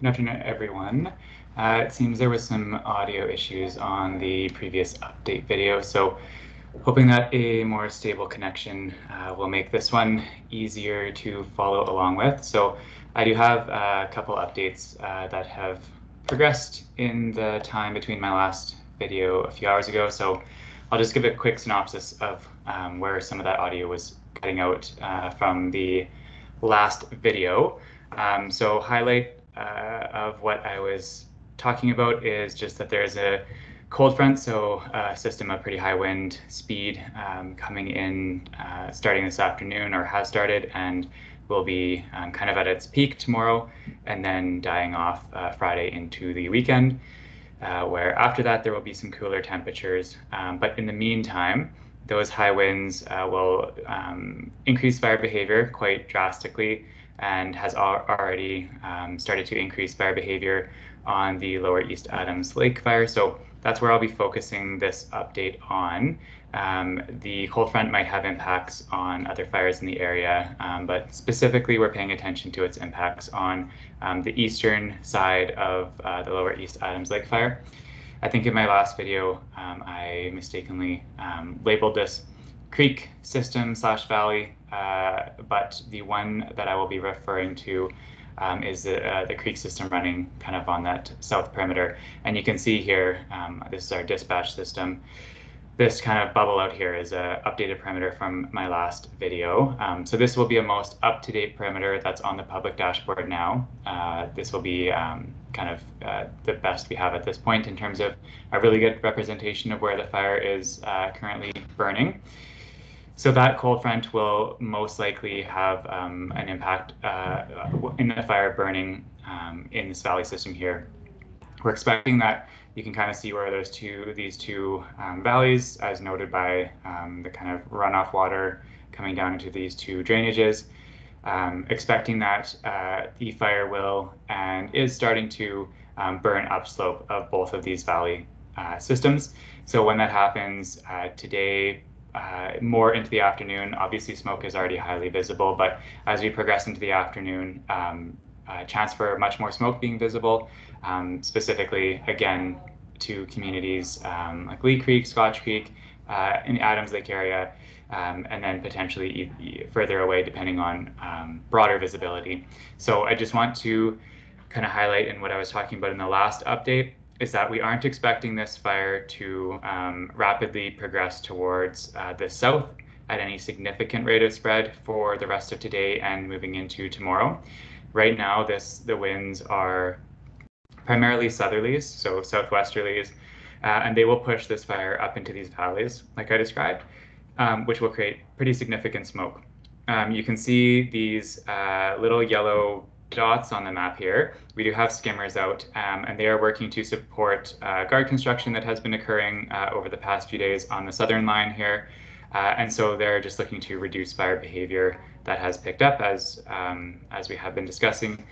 Good afternoon, everyone. It seems there was some audio issues on the previous update video, so hoping that a more stable connection will make this one easier to follow along with. So I do have a couple updates that have progressed in the time between my last video a few hours ago. So I'll just give a quick synopsis of where some of that audio was cutting out from the last video. So highlight of what I was talking about is just that there's a cold front, so a system of pretty high wind speed coming in starting this afternoon, or has started, and will be kind of at its peak tomorrow and then dying off Friday into the weekend, where after that there will be some cooler temperatures. But in the meantime, those high winds will increase fire behavior quite drastically, and has already started to increase fire behavior on the lower East Adams Lake fire. So that's where I'll be focusing this update on. The cold front might have impacts on other fires in the area, but specifically we're paying attention to its impacts on the eastern side of the lower East Adams Lake fire. I think in my last video, I mistakenly labeled this creek system / valley, but the one that I will be referring to is the creek system running kind of on that south perimeter. And you can see here, this is our dispatch system. This kind of bubble out here is an updated perimeter from my last video. So this will be a most up-to-date perimeter that's on the public dashboard now. This will be kind of the best we have at this point in terms of a really good representation of where the fire is currently burning. So that cold front will most likely have an impact in the fire burning in this valley system here. We're expecting that you can kind of see where these two valleys, as noted by the kind of runoff water coming down into these two drainages. Expecting that the fire will and is starting to burn upslope of both of these valley systems. So when that happens today, more into the afternoon, obviously smoke is already highly visible, but as we progress into the afternoon, chance for much more smoke being visible, specifically again to communities like Lee Creek, Scotch Creek, in the Adams Lake area, and then potentially further away depending on broader visibility. So I just want to kind of highlight in what I was talking about in the last update is that we aren't expecting this fire to rapidly progress towards the south at any significant rate of spread for the rest of today and moving into tomorrow. Right now, the winds are primarily southerlies, so southwesterlies, and they will push this fire up into these valleys, like I described, which will create pretty significant smoke. You can see these little yellow dots on the map here. We do have skimmers out, and they are working to support guard construction that has been occurring over the past few days on the southern line here. And so they're just looking to reduce fire behavior that has picked up as we have been discussing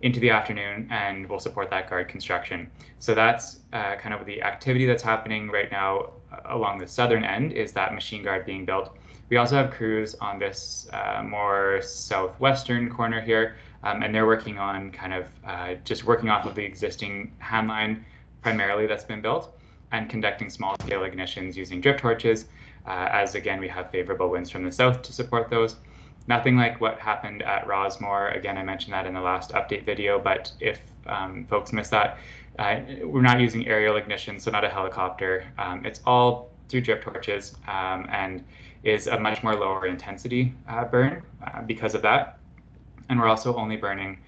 into the afternoon, and will support that guard construction. So that's kind of the activity that's happening right now along the southern end, is that machine guard being built. We also have crews on this more southwestern corner here, and they're working on kind of just working off of the existing hand line primarily that's been built, and conducting small-scale ignitions using drip torches, as again we have favorable winds from the south to support those. Nothing like what happened at Rossmore. Again, I mentioned that in the last update video, but if folks missed that, we're not using aerial ignition, so not a helicopter. It's all through drip torches, and is a much more lower intensity burn because of that. And we're also only burning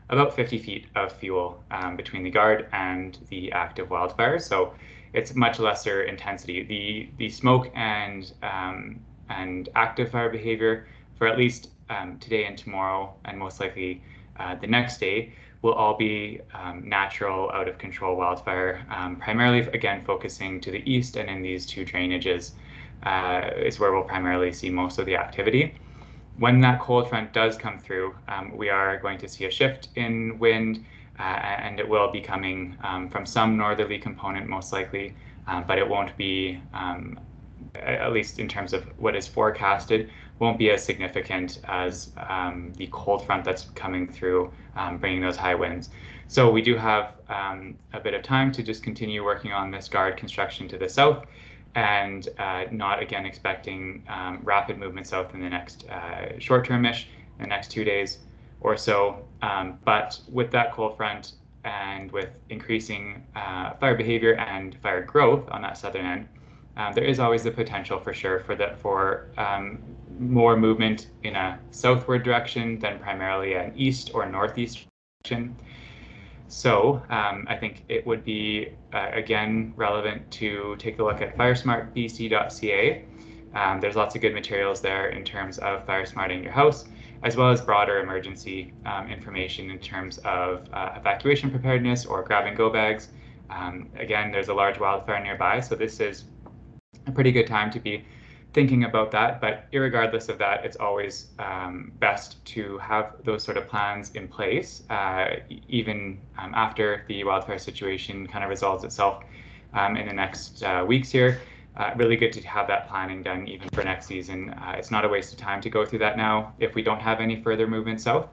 about 50 feet of fuel between the guard and the active wildfire, so it's much lesser intensity. The smoke and active fire behavior for at least today and tomorrow, and most likely the next day, will all be natural, out of control wildfire, primarily again focusing to the east, and in these two drainages is where we'll primarily see most of the activity. When that cold front does come through, we are going to see a shift in wind, and it will be coming from some northerly component most likely, but it won't be, at least in terms of what is forecasted, won't be as significant as the cold front that's coming through, bringing those high winds. So we do have a bit of time to just continue working on this guard construction to the south, and not again expecting rapid movement south in the next short-term-ish, the next 2 days or so. But with that cold front and with increasing fire behavior and fire growth on that southern end, there is always the potential for sure for more movement in a southward direction than primarily an east or northeast direction. So I think it would be, again, relevant to take a look at firesmartbc.ca. There's lots of good materials there in terms of fire smarting your house, as well as broader emergency information in terms of evacuation preparedness or grab-and-go bags. Again, there's a large wildfire nearby, so this is a pretty good time to be thinking about that. But irregardless of that, it's always best to have those sort of plans in place, even after the wildfire situation kind of resolves itself in the next weeks here. Really good to have that planning done even for next season. It's not a waste of time to go through that now if we don't have any further movement south.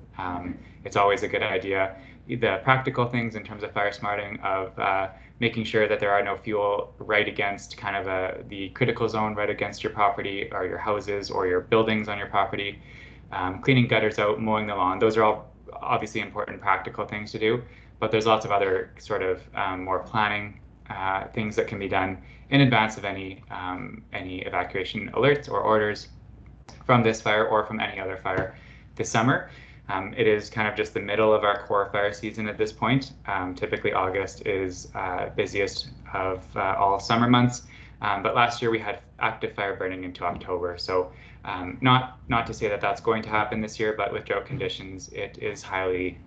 It's always a good idea. The practical things in terms of fire smarting of making sure that there are no fuel right against kind of the critical zone right against your property or your houses or your buildings on your property, cleaning gutters out, mowing the lawn. Those are all obviously important practical things to do, but there's lots of other sort of more planning things that can be done in advance of any evacuation alerts or orders from this fire or from any other fire this summer. It is kind of just the middle of our core fire season at this point. Typically August is busiest of all summer months, but last year we had active fire burning into October. So not to say that that's going to happen this year, but with drought conditions, it is highly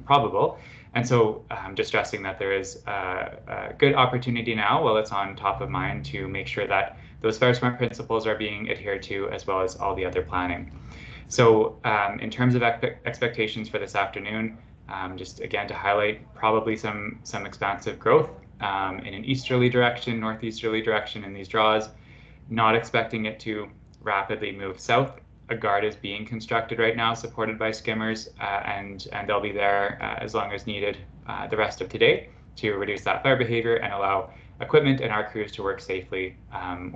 probable. And so just stressing that there is a good opportunity now, while it's on top of mind, to make sure that those fire smart principles are being adhered to, as well as all the other planning. So in terms of expectations for this afternoon, just again to highlight probably some expansive growth in an easterly direction, northeasterly direction in these draws, not expecting it to rapidly move south. A guard is being constructed right now, supported by skimmers, and they'll be there as long as needed the rest of today to reduce that fire behavior and allow equipment and our crews to work safely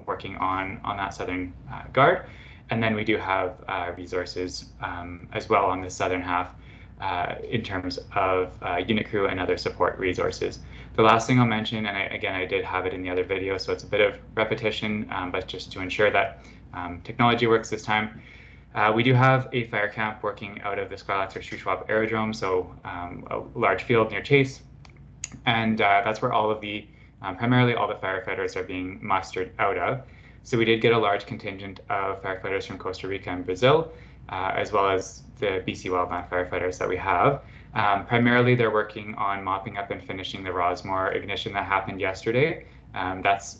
working on that southern guard. And then we do have resources as well on the southern half in terms of unit crew and other support resources. The last thing I'll mention, and I did have it in the other video, so it's a bit of repetition, but just to ensure that technology works this time, we do have a fire camp working out of the Skylax or Shuswap Aerodrome, so a large field near Chase, and that's where all of the, primarily all the firefighters are being mustered out of. So we did get a large contingent of firefighters from Costa Rica and Brazil, as well as the BC Wildland firefighters that we have. Primarily, they're working on mopping up and finishing the Rosmore ignition that happened yesterday. That's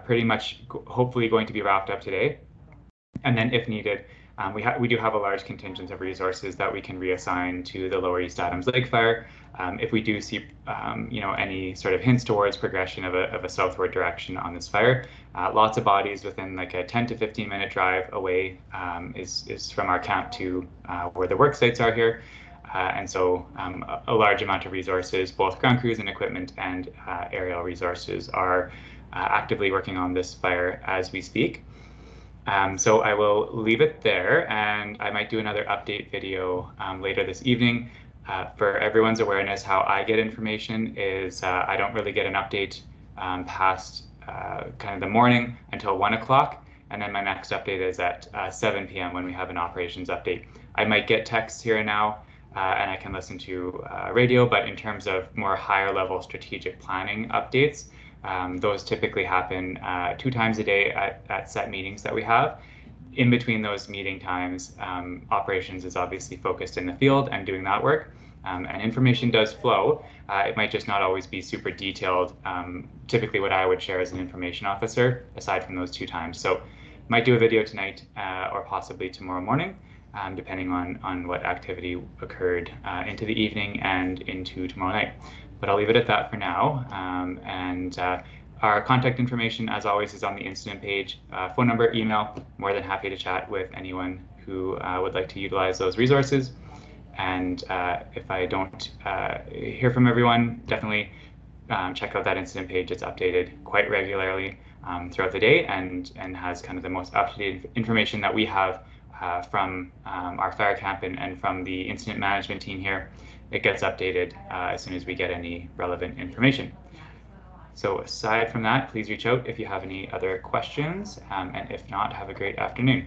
pretty much hopefully going to be wrapped up today. And then if needed, we do have a large contingent of resources that we can reassign to the Lower East Adams Lake fire if we do see any sort of hints towards progression of a southward direction on this fire. Lots of bodies within like a 10 to 15 minute drive away is from our camp to where the work sites are here. And so a large amount of resources, both ground crews and equipment and aerial resources, are actively working on this fire as we speak. So I will leave it there, and I might do another update video later this evening. For everyone's awareness, how I get information is I don't really get an update past kind of the morning until 1 o'clock, and then my next update is at 7 p.m. when we have an operations update. I might get texts here and now, and I can listen to radio, but in terms of more higher level strategic planning updates, those typically happen 2 times a day at set meetings that we have. In between those meeting times, operations is obviously focused in the field and doing that work, and information does flow. It might just not always be super detailed, typically what I would share as an information officer, aside from those 2 times. So might do a video tonight or possibly tomorrow morning, depending on what activity occurred into the evening and into tomorrow night. But I'll leave it at that for now, and Our contact information, as always, is on the incident page. Phone number, email, more than happy to chat with anyone who would like to utilize those resources. And if I don't hear from everyone, definitely check out that incident page. It's updated quite regularly throughout the day and has kind of the most up-to-date information that we have from our fire camp and from the incident management team here. It gets updated as soon as we get any relevant information. So aside from that, please reach out if you have any other questions, and if not, have a great afternoon.